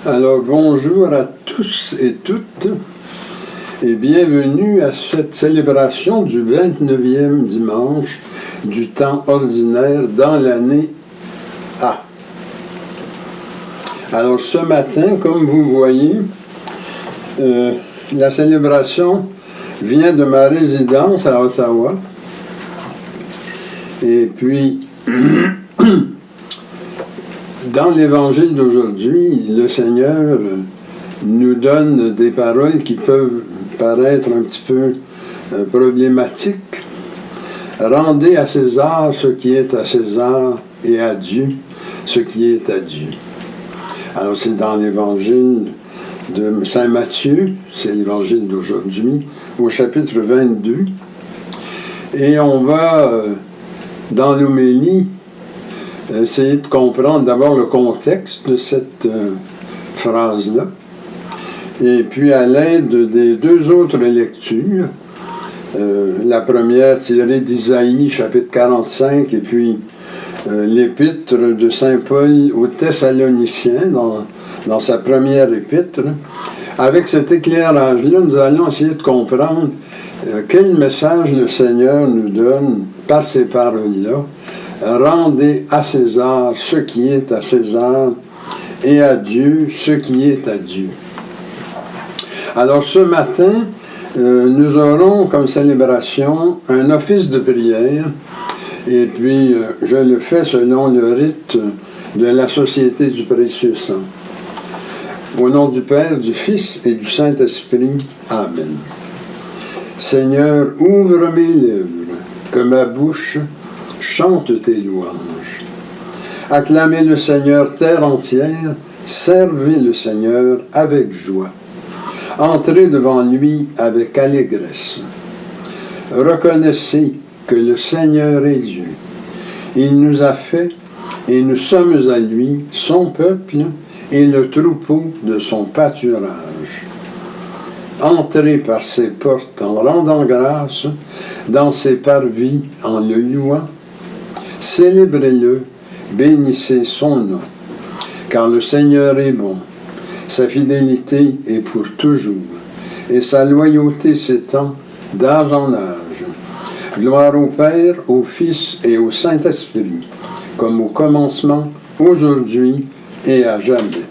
Alors bonjour à tous et toutes et bienvenue à cette célébration du 29e dimanche du temps ordinaire dans l'année A. Alors ce matin, comme vous voyez, la célébration vient de ma résidence à Ottawa et puis dans l'Évangile d'aujourd'hui, le Seigneur nous donne des paroles qui peuvent paraître un petit peu problématiques. Rendez à César ce qui est à César et à Dieu ce qui est à Dieu. Alors c'est dans l'Évangile de Saint Matthieu, c'est l'Évangile d'aujourd'hui, au chapitre 22. Et on va, dans l'homélie, essayer de comprendre d'abord le contexte de cette phrase-là. Et puis, à l'aide des deux autres lectures, la première tirée d'Isaïe, chapitre 45, et puis l'épître de Saint Paul aux Thessaloniciens, dans sa première épître, avec cet éclairage-là, nous allons essayer de comprendre quel message le Seigneur nous donne par ces paroles-là. Rendez à César ce qui est à César et à Dieu ce qui est à Dieu. Alors ce matin, nous aurons comme célébration un office de prière et puis je le fais selon le rite de la Société du Précieux Sang. Au nom du Père, du Fils et du Saint-Esprit. Amen. Seigneur, ouvre mes lèvres, que ma bouche chante tes louanges. Acclamez le Seigneur, terre entière, servez le Seigneur avec joie. Entrez devant lui avec allégresse. Reconnaissez que le Seigneur est Dieu. Il nous a fait et nous sommes à lui, son peuple et le troupeau de son pâturage. Entrez par ses portes en rendant grâce, dans ses parvis en le louant. Célébrez-le, bénissez son nom, car le Seigneur est bon, sa fidélité est pour toujours, et sa loyauté s'étend d'âge en âge. Gloire au Père, au Fils et au Saint-Esprit, comme au commencement, aujourd'hui et à jamais.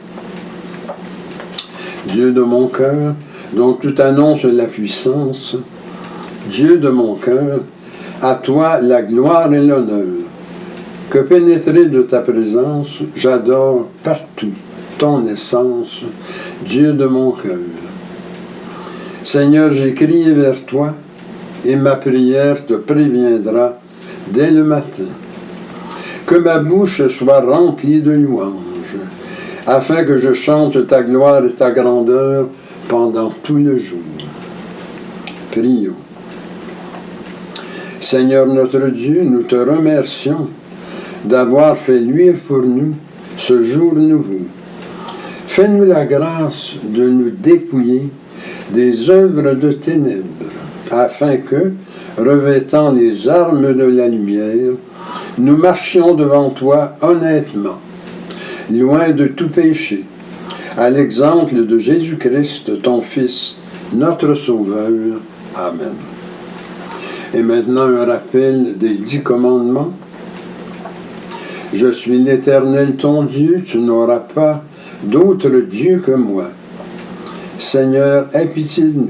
Dieu de mon cœur, dont tout annonce la puissance, Dieu de mon cœur, à toi la gloire et l'honneur. Que pénétrer de ta présence, j'adore partout ton essence, Dieu de mon cœur. Seigneur, j'ai crié vers toi, et ma prière te préviendra dès le matin. Que ma bouche soit remplie de louanges, afin que je chante ta gloire et ta grandeur pendant tout le jour. Prions. Seigneur notre Dieu, nous te remercions d'avoir fait luire pour nous ce jour nouveau. Fais-nous la grâce de nous dépouiller des œuvres de ténèbres, afin que, revêtant les armes de la lumière, nous marchions devant toi honnêtement, loin de tout péché, à l'exemple de Jésus-Christ, ton Fils, notre Sauveur. Amen. Et maintenant, un rappel des 10 commandements. Je suis l'Éternel ton Dieu, tu n'auras pas d'autre Dieu que moi. Seigneur, aie pitié de nous.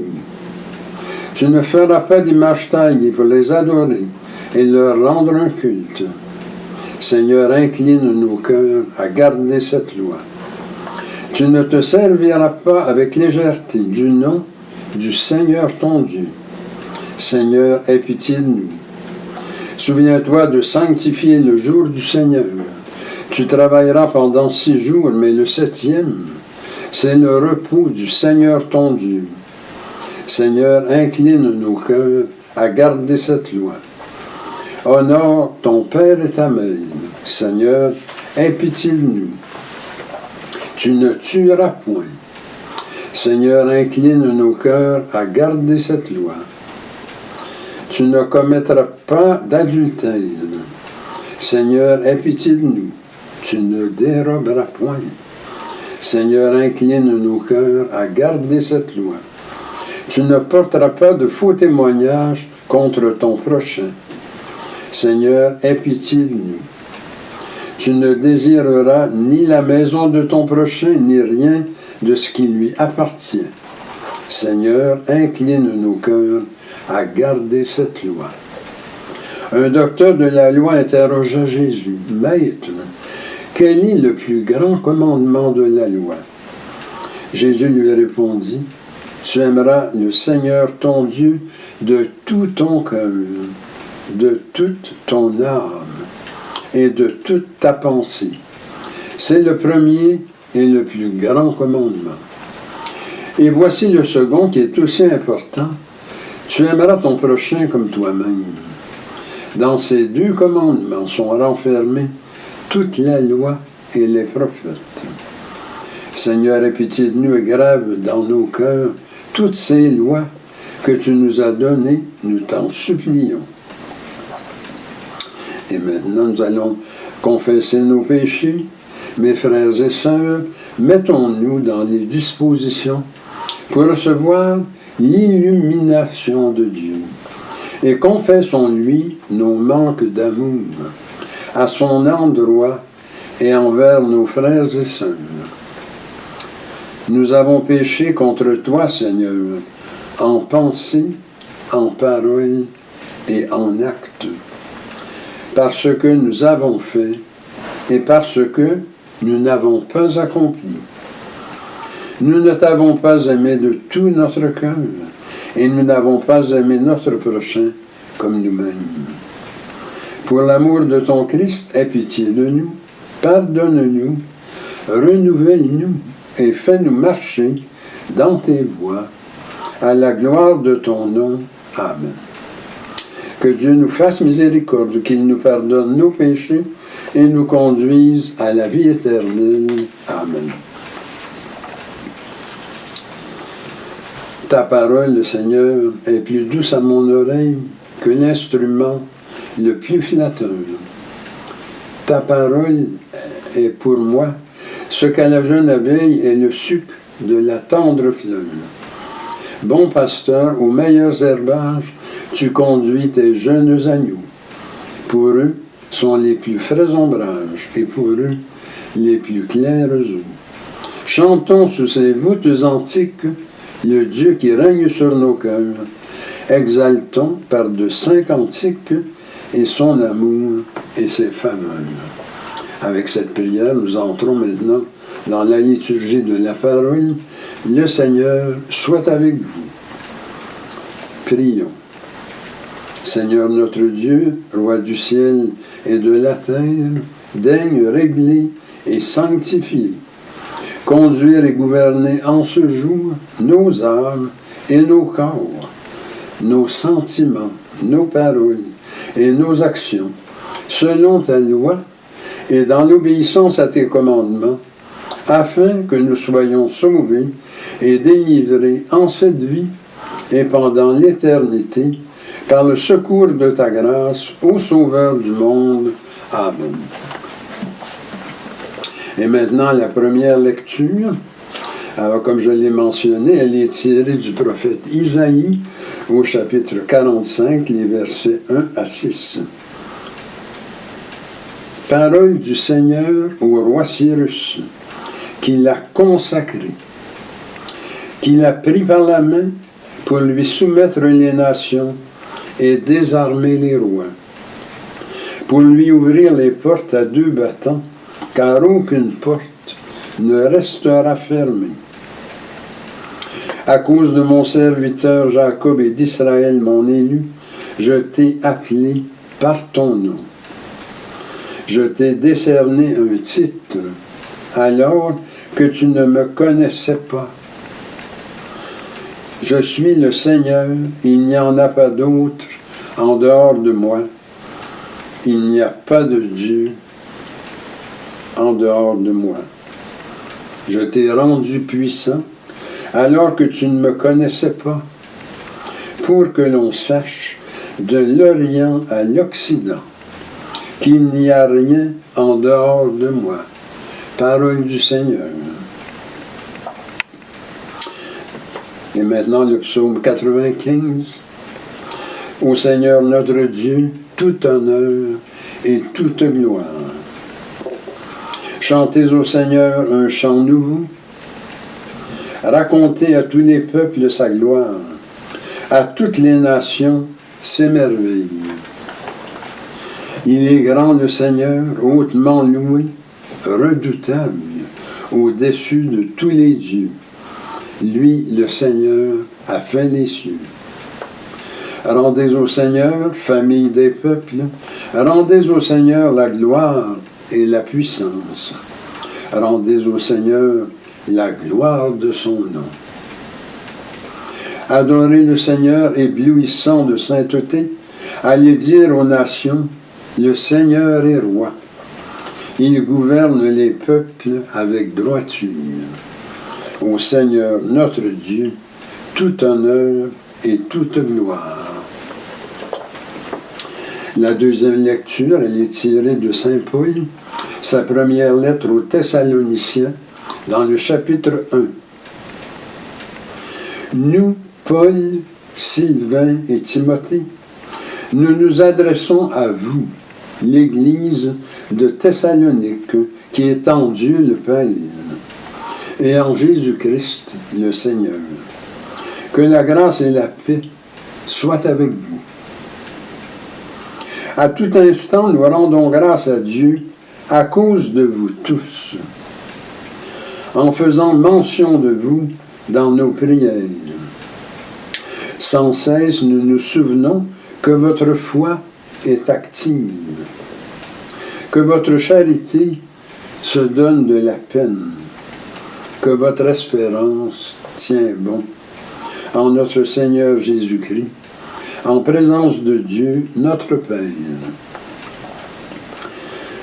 Tu ne feras pas d'image taillée pour les adorer et leur rendre un culte. Seigneur, incline nos cœurs à garder cette loi. Tu ne te serviras pas avec légèreté du nom du Seigneur ton Dieu. Seigneur, aie pitié de nous. Souviens-toi de sanctifier le jour du Seigneur. Tu travailleras pendant 6 jours, mais le 7e, c'est le repos du Seigneur ton Dieu. Seigneur, incline nos cœurs à garder cette loi. Honore ton Père et ta Mère. Seigneur, aie pitié de nous. Tu ne tueras point. Seigneur, incline nos cœurs à garder cette loi. Tu ne commettras pas d'adultère. Seigneur, aie pitié de nous. Tu ne déroberas point. Seigneur, incline nos cœurs à garder cette loi. Tu ne porteras pas de faux témoignages contre ton prochain. Seigneur, aie pitié de nous. Tu ne désireras ni la maison de ton prochain, ni rien de ce qui lui appartient. Seigneur, incline nos cœurs à garder cette loi. Un docteur de la loi interrogea Jésus, « Maître, quel est le plus grand commandement de la loi? » Jésus lui répondit, « Tu aimeras le Seigneur ton Dieu de tout ton cœur, de toute ton âme et de toute ta pensée. C'est le premier et le plus grand commandement. Et voici le second qui est aussi important. Tu aimeras ton prochain comme toi-même. Dans ces deux commandements sont renfermés toute la loi et les prophètes. Seigneur, aie pitié de nous et grave dans nos cœurs toutes ces lois que tu nous as données, nous t'en supplions. Et maintenant, nous allons confesser nos péchés. Mes frères et sœurs, mettons-nous dans les dispositions pour recevoir l'illumination de Dieu. Et confessons-lui nos manques d'amour à son endroit et envers nos frères et sœurs. Nous avons péché contre toi, Seigneur, en pensée, en parole et en acte, parce que nous avons fait et parce que nous n'avons pas accompli. Nous ne t'avons pas aimé de tout notre cœur et nous n'avons pas aimé notre prochain comme nous-mêmes. Pour l'amour de ton Christ, aie pitié de nous, pardonne-nous, renouvelle-nous et fais-nous marcher dans tes voies, à la gloire de ton nom. Amen. Que Dieu nous fasse miséricorde, qu'il nous pardonne nos péchés et nous conduise à la vie éternelle. Amen. Ta parole, Seigneur, est plus douce à mon oreille que l'instrument le plus flatteur. Ta parole est pour moi ce qu'à la jeune abeille est le sucre de la tendre fleur. Bon pasteur, aux meilleurs herbages, tu conduis tes jeunes agneaux. Pour eux sont les plus frais ombrages, et pour eux les plus claires eaux. Chantons sous ces voûtes antiques le Dieu qui règne sur nos cœurs. Exaltons par de saints cantiques et son amour et ses faveurs. Avec cette prière, nous entrons maintenant dans la liturgie de la parole. Le Seigneur soit avec vous. Prions. Seigneur notre Dieu, roi du ciel et de la terre, daigne régler et sanctifier, conduire et gouverner en ce jour nos âmes et nos corps, nos sentiments, nos paroles et nos actions, selon ta loi et dans l'obéissance à tes commandements, afin que nous soyons sauvés et délivrés en cette vie et pendant l'éternité, par le secours de ta grâce, ô Sauveur du monde. Amen. Et maintenant, la première lecture, alors comme je l'ai mentionné, elle est tirée du prophète Isaïe, au chapitre 45, les versets 1 à 6. Parole du Seigneur au roi Cyrus, qui l'a consacré, qui l'a pris par la main pour lui soumettre les nations et désarmer les rois, pour lui ouvrir les portes à deux battants, car aucune porte ne restera fermée. À cause de mon serviteur Jacob et d'Israël, mon élu, je t'ai appelé par ton nom. Je t'ai décerné un titre, alors que tu ne me connaissais pas. Je suis le Seigneur, il n'y en a pas d'autre en dehors de moi. Il n'y a pas de Dieu en dehors de moi. Je t'ai rendu puissant alors que tu ne me connaissais pas, pour que l'on sache de l'Orient à l'Occident qu'il n'y a rien en dehors de moi. Parole du Seigneur. Et maintenant le psaume 95. Au Seigneur notre Dieu, tout honneur et toute gloire. Chantez au Seigneur un chant nouveau. Racontez à tous les peuples sa gloire, à toutes les nations ses merveilles. Il est grand le Seigneur, hautement loué, redoutable, au-dessus de tous les dieux. Lui, le Seigneur, a fait les cieux. Rendez au Seigneur, famille des peuples, rendez au Seigneur la gloire et la puissance. Rendez au Seigneur la gloire de son nom. Adorez le Seigneur, éblouissant de sainteté. Allez dire aux nations, le Seigneur est roi. Il gouverne les peuples avec droiture. Au Seigneur notre Dieu, tout honneur et toute gloire. La deuxième lecture, elle est tirée de Saint Paul, sa première lettre aux Thessaloniciens, dans le chapitre 1. Nous, Paul, Sylvain et Timothée, nous nous adressons à vous, l'Église de Thessalonique, qui est en Dieu le Père, et en Jésus-Christ le Seigneur. Que la grâce et la paix soient avec vous. À tout instant, nous rendons grâce à Dieu à cause de vous tous, en faisant mention de vous dans nos prières. Sans cesse, nous nous souvenons que votre foi est active, que votre charité se donne de la peine, que votre espérance tient bon en notre Seigneur Jésus-Christ, en présence de Dieu, notre Père.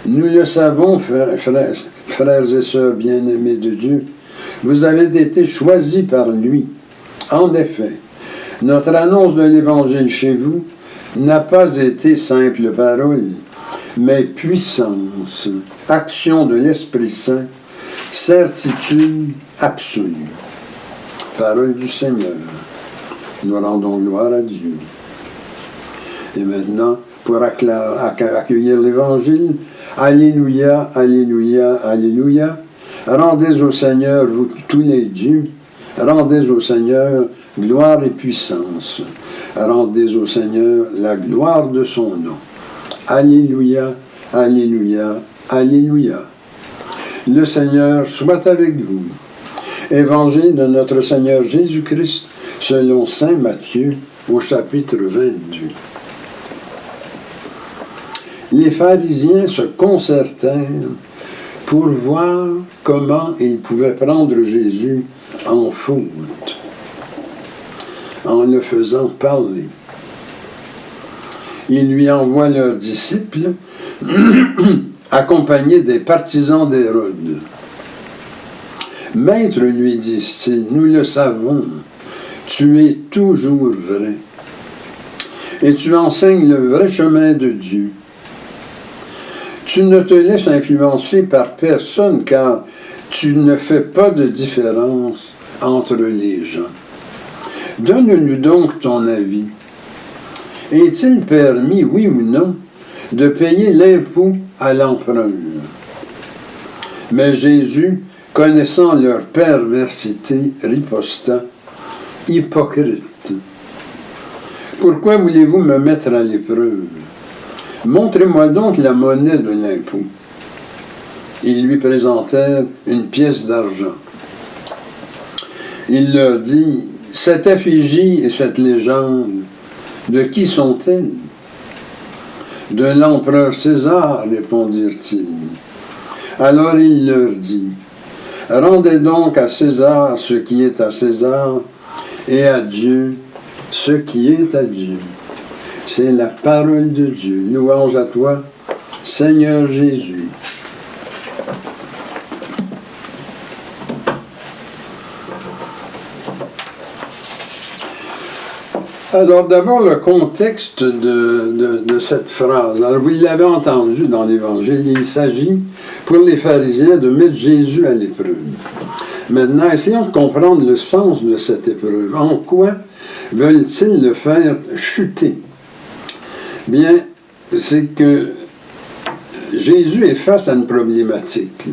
Nous le savons, frères et sœurs bien-aimés de Dieu, vous avez été choisis par lui. En effet, notre annonce de l'Évangile chez vous n'a pas été simple parole, mais puissance, action de l'Esprit Saint, certitude absolue. Parole du Seigneur. Nous rendons gloire à Dieu. Et maintenant, pour accueillir l'Évangile, Alléluia, Alléluia, Alléluia. Rendez au Seigneur, vous tous les dieux, rendez au Seigneur gloire et puissance. Rendez au Seigneur la gloire de son nom. Alléluia, Alléluia, Alléluia. Le Seigneur soit avec vous. Évangile de notre Seigneur Jésus-Christ selon saint Matthieu au chapitre 22. Les pharisiens se concertèrent pour voir comment ils pouvaient prendre Jésus en faute, en le faisant parler. Ils lui envoient leurs disciples, accompagnés des partisans d'Hérode. « Maître, lui disent-ils, nous le savons, tu es toujours vrai, et tu enseignes le vrai chemin de Dieu. Tu ne te laisses influencer par personne, car tu ne fais pas de différence entre les gens. Donne-nous donc ton avis. Est-il permis, oui ou non, de payer l'impôt à l'empereur? » Mais Jésus, connaissant leur perversité, riposta, « Hypocrite, pourquoi voulez-vous me mettre à l'épreuve? Montrez-moi donc la monnaie de l'impôt. » Ils lui présentèrent une pièce d'argent. Il leur dit, « Cette effigie et cette légende, de qui sont-elles? » « De l'empereur César, répondirent-ils. Alors il leur dit, « Rendez donc à César ce qui est à César, et à Dieu ce qui est à Dieu. » C'est la parole de Dieu. Louange à toi, Seigneur Jésus. Alors d'abord le contexte de cette phrase. Alors vous l'avez entendu dans l'Évangile, il s'agit pour les pharisiens de mettre Jésus à l'épreuve. Maintenant, essayons de comprendre le sens de cette épreuve. En quoi veulent-ils le faire chuter? Bien, c'est que Jésus est face à une problématique.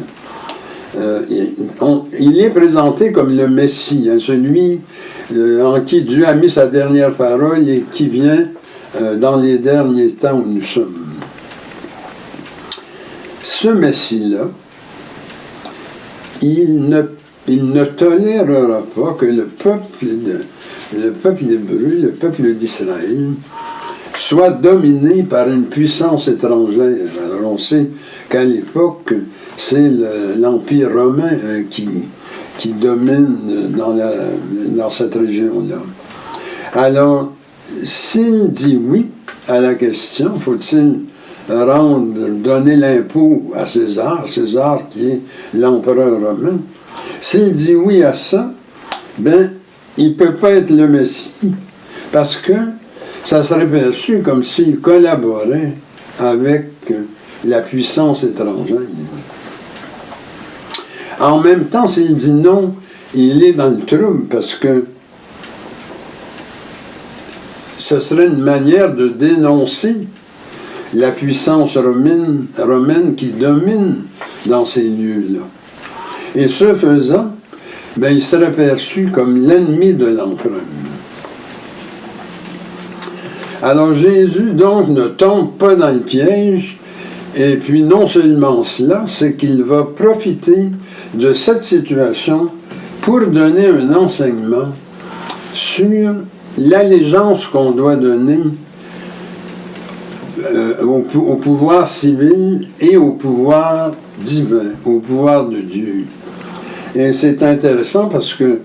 Il est présenté comme le Messie, hein, celui en qui Dieu a mis sa dernière parole et qui vient dans les derniers temps où nous sommes. Ce Messie-là, il ne tolérera pas que le peuple hébreu, le peuple d'Israël, soit dominé par une puissance étrangère. Alors on sait qu'à l'époque, c'est l'Empire romain qui domine dans cette région-là. Alors, s'il dit oui à la question, faut-il donner l'impôt à César, César qui est l'empereur romain, s'il dit oui à ça, ben, il ne peut pas être le Messie, parce que ça serait perçu comme s'il collaborait avec la puissance étrangère. En même temps, s'il dit non, il est dans le trouble, parce que ce serait une manière de dénoncer la puissance romaine qui domine dans ces lieux-là. Et ce faisant, ben, il serait perçu comme l'ennemi de l'empereur. Alors Jésus, donc, ne tombe pas dans le piège, et puis non seulement cela, c'est qu'il va profiter de cette situation pour donner un enseignement sur l'allégeance qu'on doit donner au pouvoir civil et au pouvoir divin, au pouvoir de Dieu. Et c'est intéressant parce que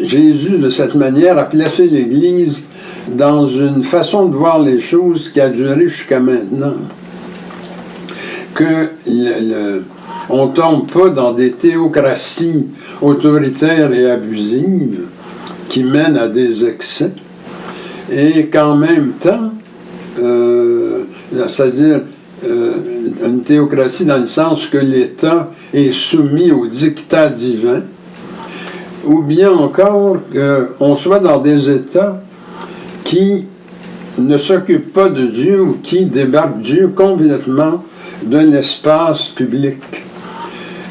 Jésus, de cette manière, a placé l'Église dans une façon de voir les choses qui a duré jusqu'à maintenant. On ne tombe pas dans des théocraties autoritaires et abusives qui mènent à des excès, et qu'en même temps, c'est-à-dire une théocratie dans le sens que l'État est soumis au diktat divin, ou bien encore qu'on soit dans des États qui ne s'occupent pas de Dieu ou qui débarquent Dieu complètement de l'espace public.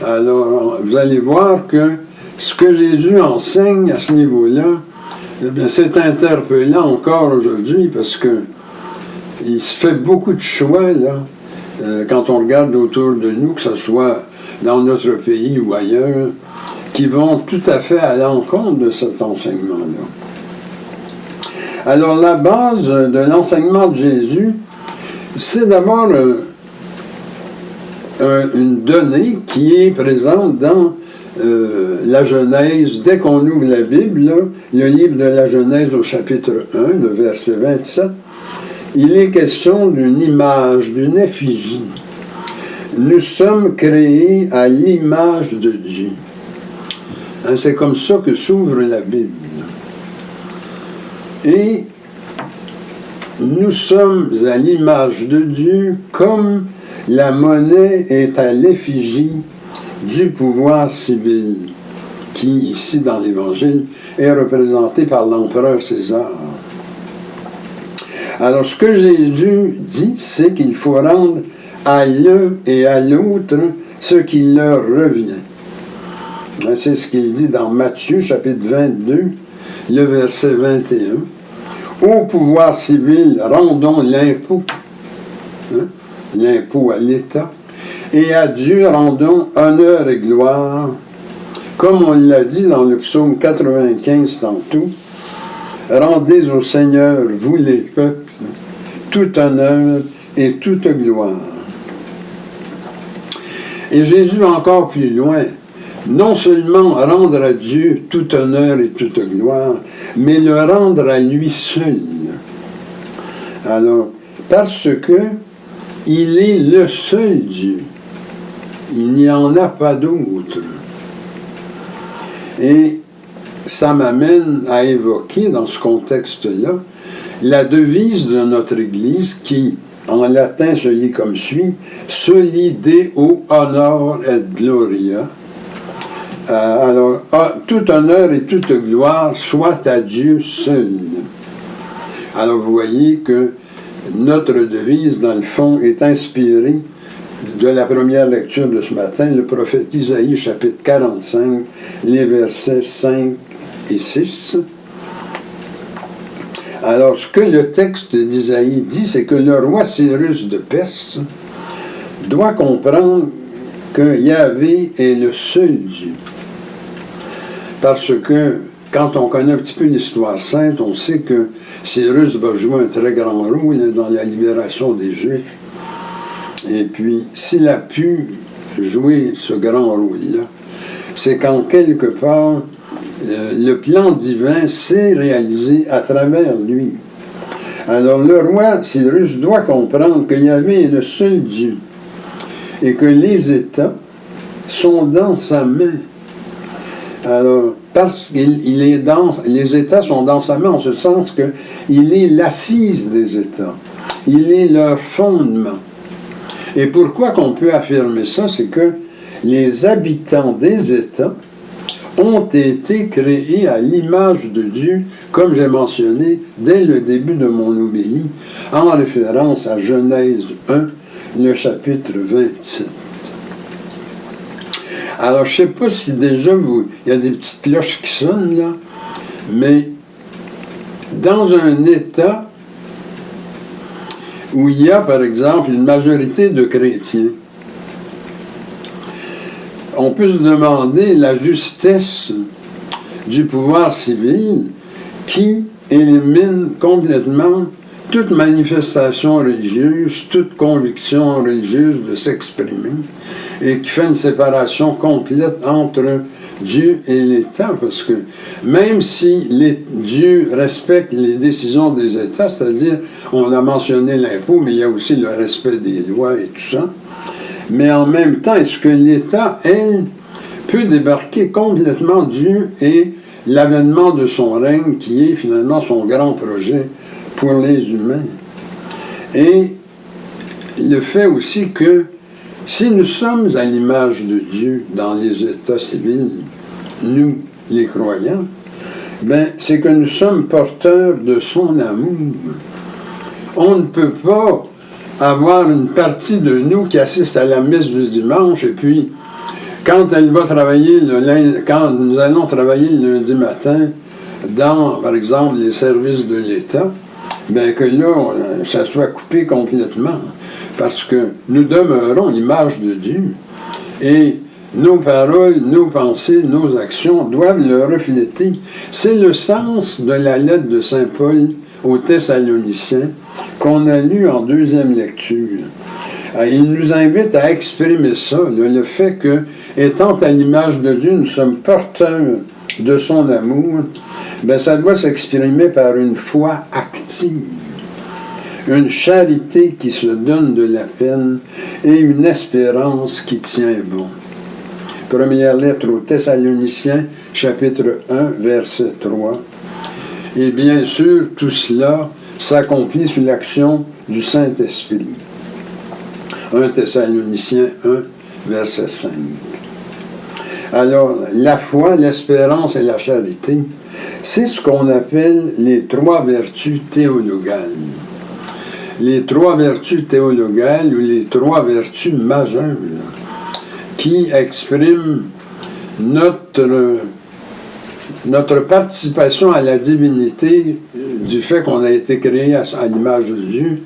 Alors, vous allez voir que ce que Jésus enseigne à ce niveau-là, eh bien, c'est interpellant encore aujourd'hui parce que il se fait beaucoup de choix là, quand on regarde autour de nous, que ce soit dans notre pays ou ailleurs, qui vont tout à fait à l'encontre de cet enseignement-là. Alors, la base de l'enseignement de Jésus, c'est d'abord une donnée qui est présente dans la Genèse. Dès qu'on ouvre la Bible, là, le livre de la Genèse au chapitre 1, le verset 27, il est question d'une image, d'une effigie. Nous sommes créés à l'image de Dieu. Hein, c'est comme ça que s'ouvre la Bible. Et nous sommes à l'image de Dieu comme la monnaie est à l'effigie du pouvoir civil, qui, ici dans l'Évangile, est représenté par l'empereur César. Alors, ce que Jésus dit, c'est qu'il faut rendre à l'un et à l'autre ce qui leur revient. C'est ce qu'il dit dans Matthieu, chapitre 22, le verset 21. Au pouvoir civil, rendons l'impôt, hein, l'impôt à l'État, et à Dieu rendons honneur et gloire, comme on l'a dit dans le psaume 95 tantôt. Rendez au Seigneur, vous les peuples, tout honneur et toute gloire. Et Jésus va encore plus loin. Non seulement rendre à Dieu tout honneur et toute gloire, mais le rendre à lui seul. Alors, parce que il est le seul Dieu. Il n'y en a pas d'autre. Et ça m'amène à évoquer dans ce contexte-là la devise de notre Église qui En latin se lit comme suit, Soli Deo honor et gloria. Alors, tout honneur et toute gloire soit à Dieu seul. Alors, vous voyez que notre devise, dans le fond, est inspirée de la première lecture de ce matin, le prophète Isaïe, chapitre 45, les versets 5 et 6. Alors, ce que le texte d'Isaïe dit, c'est que le roi Cyrus de Perse doit comprendre que Yahvé est le seul Dieu. Parce que, quand on connaît un petit peu l'histoire sainte, on sait que Cyrus va jouer un très grand rôle dans la libération des Juifs. Et puis, s'il a pu jouer ce grand rôle-là, c'est qu'en quelque part, le plan divin s'est réalisé à travers lui. Alors, le roi Cyrus doit comprendre que Yahvé est le seul Dieu et que les États sont dans sa main. Alors, parce qu'il est les États sont dans sa main en ce sens qu'il est l'assise des États. Il est leur fondement. Et pourquoi qu'on peut affirmer ça? C'est que les habitants des États ont été créés à l'image de Dieu, comme j'ai mentionné dès le début de mon homélie, en référence à Genèse 1, le chapitre 27. Alors, je ne sais pas si déjà, il y a des petites cloches qui sonnent, là, mais dans un État où il y a, par exemple, une majorité de chrétiens, on peut se demander la justesse du pouvoir civil qui élimine complètement toute manifestation religieuse, toute conviction religieuse de s'exprimer, et qui fait une séparation complète entre Dieu et l'État, parce que même si Dieu respecte les décisions des États, c'est-à-dire, on a mentionné l'impôt, mais il y a aussi le respect des lois et tout ça, mais en même temps, est-ce que l'État, elle, peut débarquer complètement Dieu et l'avènement de son règne, qui est finalement son grand projet pour les humains? Et le fait aussi que si nous sommes à l'image de Dieu dans les États civils, nous, les croyants, ben, c'est que nous sommes porteurs de son amour. On ne peut pas avoir une partie de nous qui assiste à la messe du dimanche, et puis, quand elle va travailler, quand nous allons travailler le lundi matin, dans, par exemple, les services de l'État, bien que là, ça soit coupé complètement, parce que nous demeurons l'image de Dieu, et nos paroles, nos pensées, nos actions doivent le refléter. C'est le sens de la lettre de Saint Paul aux Thessaloniciens qu'on a lu en deuxième lecture. Il nous invite à exprimer ça, le fait que, étant à l'image de Dieu, nous sommes porteurs de son amour, bien, ça doit s'exprimer par une foi active, une charité qui se donne de la peine et une espérance qui tient bon. Première lettre aux Thessaloniciens, chapitre 1, verset 3. Et bien sûr, tout cela s'accomplit sous l'action du Saint-Esprit. 1 Thessaloniciens 1, verset 5. Alors, la foi, l'espérance et la charité, c'est ce qu'on appelle les trois vertus théologales. Les trois vertus théologales ou les trois vertus majeures qui expriment notre participation à la divinité du fait qu'on a été créé à l'image de Dieu,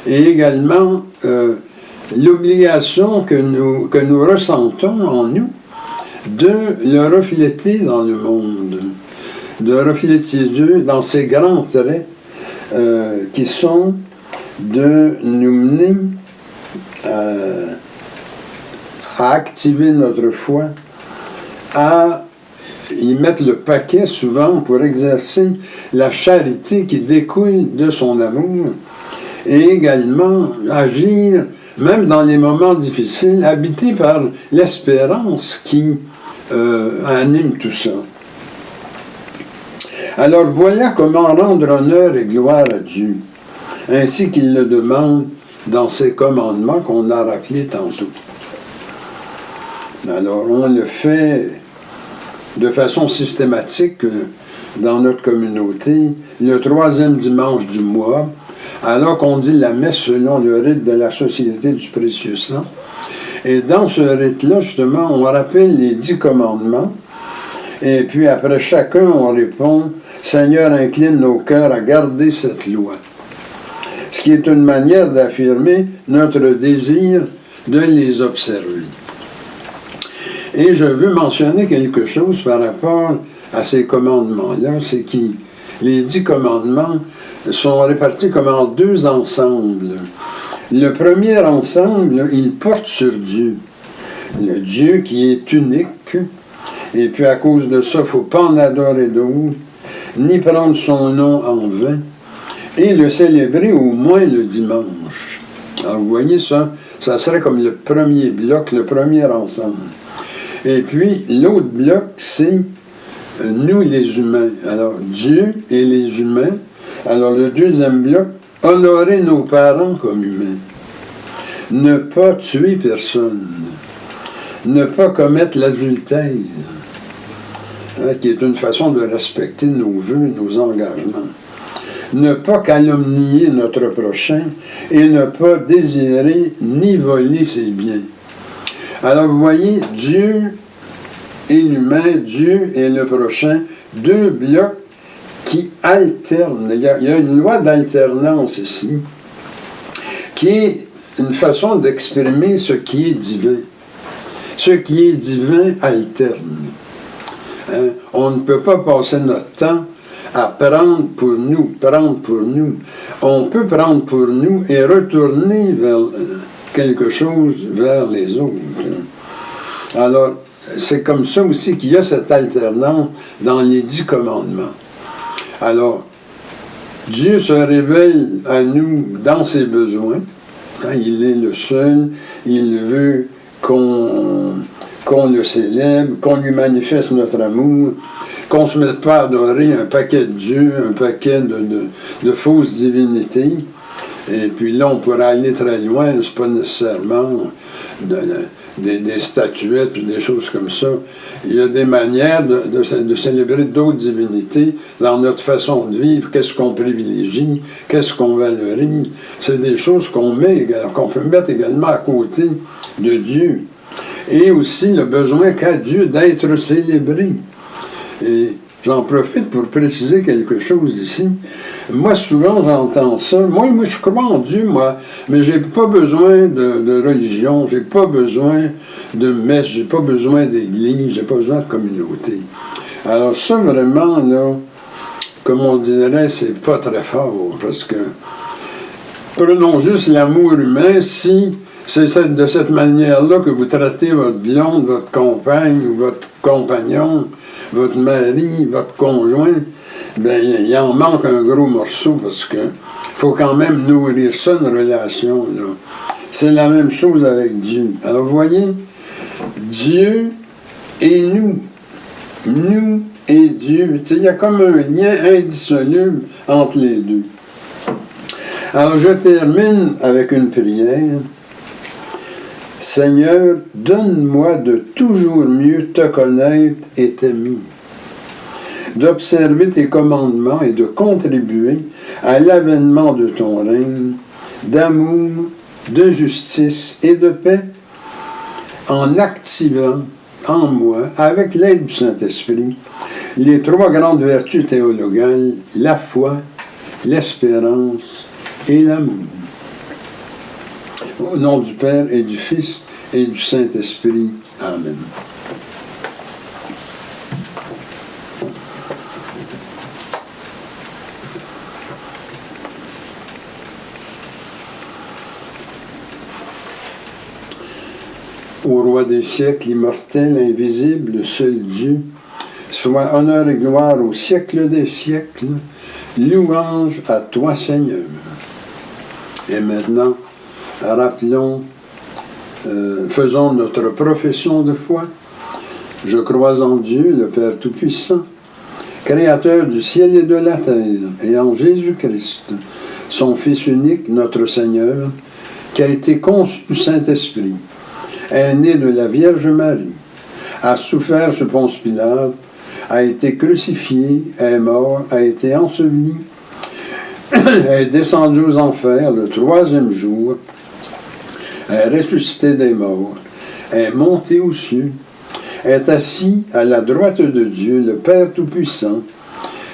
et également l'obligation que nous ressentons en nous de le refléter dans le monde, de refléter Dieu dans ses grands traits qui sont de nous mener à activer notre foi, à y mettre le paquet souvent pour exercer la charité qui découle de son amour, et également agir, même dans les moments difficiles, habité par l'espérance qui anime tout ça. Alors voilà comment rendre honneur et gloire à Dieu, ainsi qu'il le demande dans ces commandements qu'on a rappelés tantôt. Alors, on le fait de façon systématique dans notre communauté, le 3e dimanche du mois, alors qu'on dit la messe selon le rite de la Société du Précieux Sang. Et dans ce rite-là, justement, on rappelle les 10 commandements, et puis après chacun, on répond « Seigneur, incline nos cœurs à garder cette loi ». Ce qui est une manière d'affirmer notre désir de les observer. Et je veux mentionner quelque chose par rapport à ces commandements-là, c'est que les 10 commandements sont répartis comme en 2 ensembles. Le premier ensemble, il porte sur Dieu. Le Dieu qui est unique, et puis à cause de ça, il ne faut pas en adorer d'autres, ni prendre son nom en vain, et le célébrer au moins le dimanche. Alors vous voyez ça, ça serait comme le premier bloc, le premier ensemble. Et puis l'autre bloc, c'est nous les humains. Alors Dieu et les humains. Alors le deuxième bloc, honorer nos parents comme humains. Ne pas tuer personne. Ne pas commettre l'adultère, qui est une façon de respecter nos vœux, nos engagements. Ne pas calomnier notre prochain et ne pas désirer ni voler ses biens. Alors vous voyez, Dieu et l'humain, Dieu et le prochain, 2 blocs qui alternent. Il y a une loi d'alternance ici, qui est une façon d'exprimer ce qui est divin. Ce qui est divin alterne. On ne peut pas passer notre temps à prendre pour nous. On peut prendre pour nous et retourner vers quelque chose vers les autres. Alors, c'est comme ça aussi qu'il y a cette alternance dans les 10 commandements. Alors, Dieu se révèle à nous dans ses besoins. Il est le seul. Il veut qu'on le célèbre, qu'on lui manifeste notre amour, qu'on ne se mette pas à adorer un paquet de dieux, un paquet de fausses divinités. Et puis là, on pourrait aller très loin, c'est pas nécessairement des statuettes ou des choses comme ça. Il y a des manières de célébrer d'autres divinités dans notre façon de vivre. Qu'est-ce qu'on privilégie? Qu'est-ce qu'on valorise? C'est des choses qu'on peut mettre également à côté de Dieu. Et aussi le besoin qu'a Dieu d'être célébré. Et j'en profite pour préciser quelque chose ici. Moi, souvent, j'entends ça. Moi, je crois en Dieu, moi, mais j'ai pas besoin de religion, j'ai pas besoin de messe, j'ai pas besoin d'église, j'ai pas besoin de communauté. Alors ça, vraiment, là, comme on dirait, c'est pas très fort, parce que prenons juste l'amour humain, si c'est de cette manière-là que vous traitez votre blonde, votre compagne, ou votre compagnon, votre mari, votre conjoint, bien, il en manque un gros morceau parce que faut quand même nourrir ça, une relation. C'est la même chose avec Dieu. Alors, vous voyez, Dieu et nous. Nous et Dieu. Il y a comme un lien indissoluble entre les deux. Alors, je termine avec une prière. Seigneur, donne-moi de toujours mieux te connaître et t'aimer, d'observer tes commandements et de contribuer à l'avènement de ton règne, d'amour, de justice et de paix, en activant en moi, avec l'aide du Saint-Esprit, les 3 grandes vertus théologales, la foi, l'espérance et l'amour. Au nom du Père et du Fils et du Saint-Esprit. Amen. Au roi des siècles, immortel, invisible, le seul Dieu, soit honneur et gloire au siècle des siècles, louange à toi, Seigneur. Et maintenant, rappelons, faisons notre profession de foi. Je crois en Dieu, le Père Tout-Puissant, Créateur du ciel et de la terre, et en Jésus-Christ, son Fils unique, notre Seigneur, qui a été conçu du Saint-Esprit, est né de la Vierge Marie, a souffert sous Ponce Pilate, a été crucifié, est mort, a été enseveli, est descendu aux enfers le 3e jour, est ressuscité des morts, est monté aux cieux, est assis à la droite de Dieu, le Père Tout-Puissant,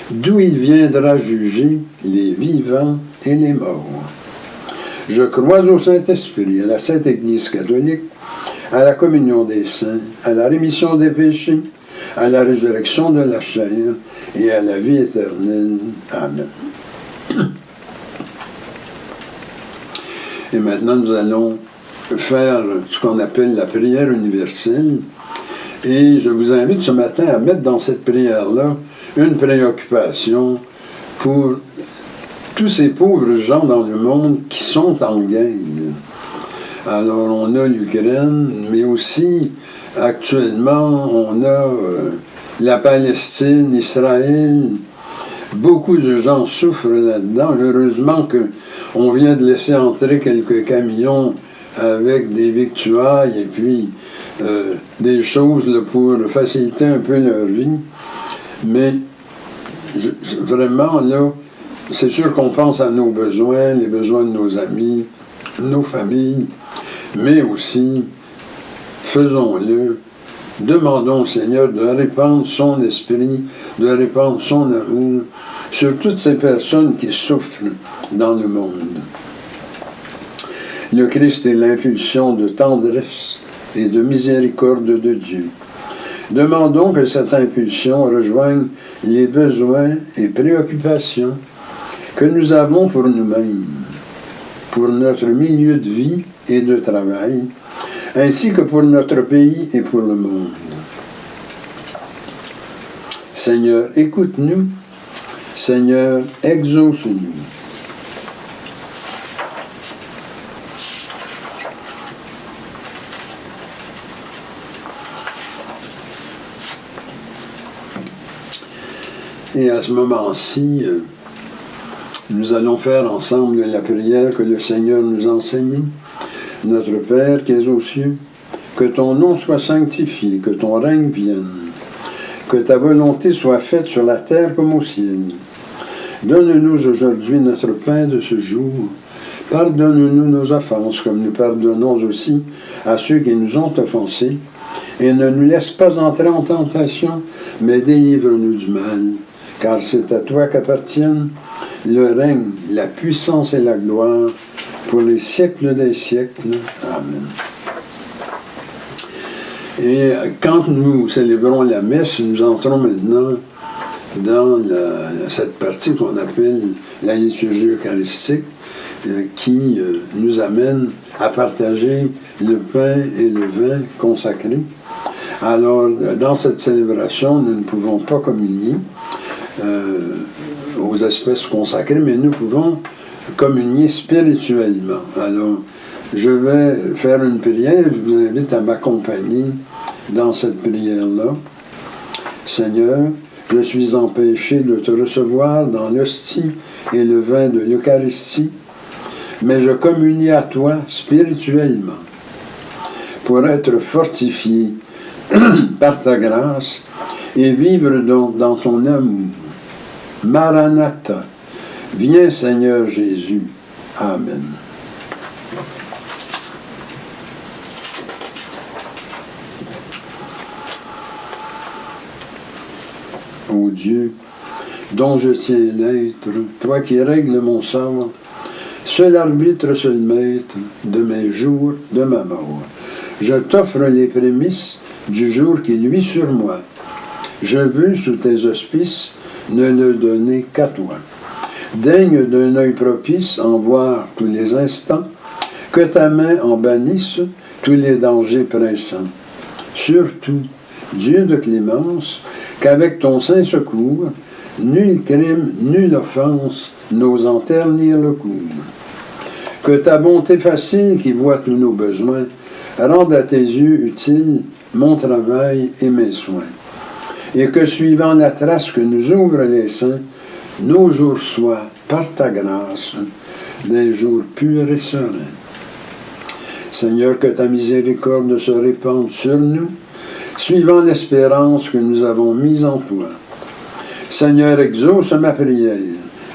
d'où il viendra juger les vivants et les morts. Je crois au Saint-Esprit, à la Sainte Église catholique, à la communion des saints, à la rémission des péchés, à la résurrection de la chair et à la vie éternelle. Amen. Et maintenant, nous allons faire ce qu'on appelle la prière universelle. Et je vous invite ce matin à mettre dans cette prière-là une préoccupation pour tous ces pauvres gens dans le monde qui sont en guerre. Alors, on a l'Ukraine, mais aussi, actuellement, on a la Palestine, Israël. Beaucoup de gens souffrent là-dedans. Heureusement qu'on vient de laisser entrer quelques camions avec des victuailles et puis des choses là, pour faciliter un peu leur vie. Mais vraiment, là, c'est sûr qu'on pense à nos besoins, les besoins de nos amis, nos familles, mais aussi, faisons-le, demandons au Seigneur de répandre son esprit, de répandre son amour sur toutes ces personnes qui souffrent dans le monde. Le Christ est l'impulsion de tendresse et de miséricorde de Dieu. Demandons que cette impulsion rejoigne les besoins et préoccupations que nous avons pour nous-mêmes, pour notre milieu de vie et de travail, ainsi que pour notre pays et pour le monde. Seigneur, écoute-nous. Seigneur, exauce-nous. Et à ce moment-ci, nous allons faire ensemble la prière que le Seigneur nous a enseignée. Notre Père qui es aux cieux, que ton nom soit sanctifié, que ton règne vienne, que ta volonté soit faite sur la terre comme au ciel. Donne-nous aujourd'hui notre pain de ce jour. Pardonne-nous nos offenses, comme nous pardonnons aussi à ceux qui nous ont offensés. Et ne nous laisse pas entrer en tentation, mais délivre-nous du mal. Car c'est à toi qu'appartiennent le règne, la puissance et la gloire, pour les siècles des siècles. Amen. Et quand nous célébrons la messe, nous entrons maintenant dans cette partie qu'on appelle la liturgie eucharistique, qui nous amène à partager le pain et le vin consacrés. Alors, dans cette célébration, nous ne pouvons pas communier aux espèces consacrées, mais nous pouvons communier spirituellement. Alors, je vais faire une prière et je vous invite à m'accompagner dans cette prière-là. Seigneur, je suis empêché de te recevoir dans l'hostie et le vin de l'Eucharistie, mais je communie à toi spirituellement pour être fortifié par ta grâce et vivre donc dans ton amour. Maranatha, viens Seigneur Jésus. Amen. Ô Dieu, dont je tiens l'être, toi qui règles mon sort, seul arbitre, seul maître de mes jours, de ma mort. Je t'offre les prémices du jour qui luit sur moi. Je veux, sous tes auspices, ne le donner qu'à toi. Daigne d'un œil propice en voir tous les instants, que ta main en bannisse tous les dangers pressants. Surtout, Dieu de clémence, qu'avec ton saint secours, nul crime, nulle offense n'ose en ternir le cours. Que ta bonté facile qui voit tous nos besoins rende à tes yeux utile mon travail et mes soins. Et que suivant la trace que nous ouvrent les saints, nos jours soient, par ta grâce, des jours purs et sereins. Seigneur, que ta miséricorde se répande sur nous, suivant l'espérance que nous avons mise en toi. Seigneur, exauce ma prière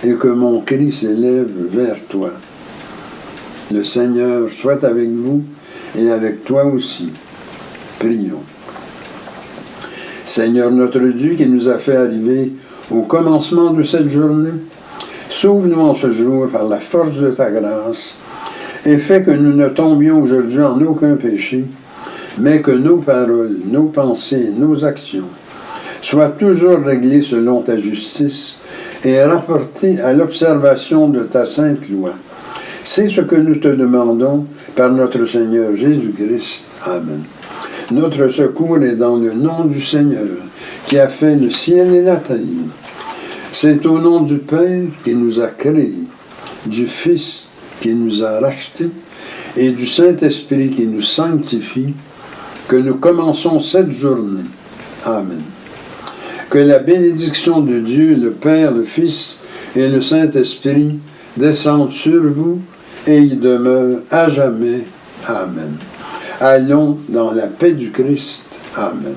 et que mon cri s'élève vers toi. Le Seigneur soit avec vous et avec toi aussi. Prions. Seigneur notre Dieu, qui nous a fait arriver au commencement de cette journée, sauve-nous en ce jour par la force de ta grâce et fais que nous ne tombions aujourd'hui en aucun péché, mais que nos paroles, nos pensées, nos actions soient toujours réglées selon ta justice et rapportées à l'observation de ta sainte loi. C'est ce que nous te demandons par notre Seigneur Jésus-Christ. Amen. Notre secours est dans le nom du Seigneur, qui a fait le ciel et la terre. C'est au nom du Père qui nous a créés, du Fils qui nous a rachetés et du Saint-Esprit qui nous sanctifie, que nous commençons cette journée. Amen. Que la bénédiction de Dieu, le Père, le Fils et le Saint-Esprit descendent sur vous et y demeurent à jamais. Amen. Allons dans la paix du Christ. Amen.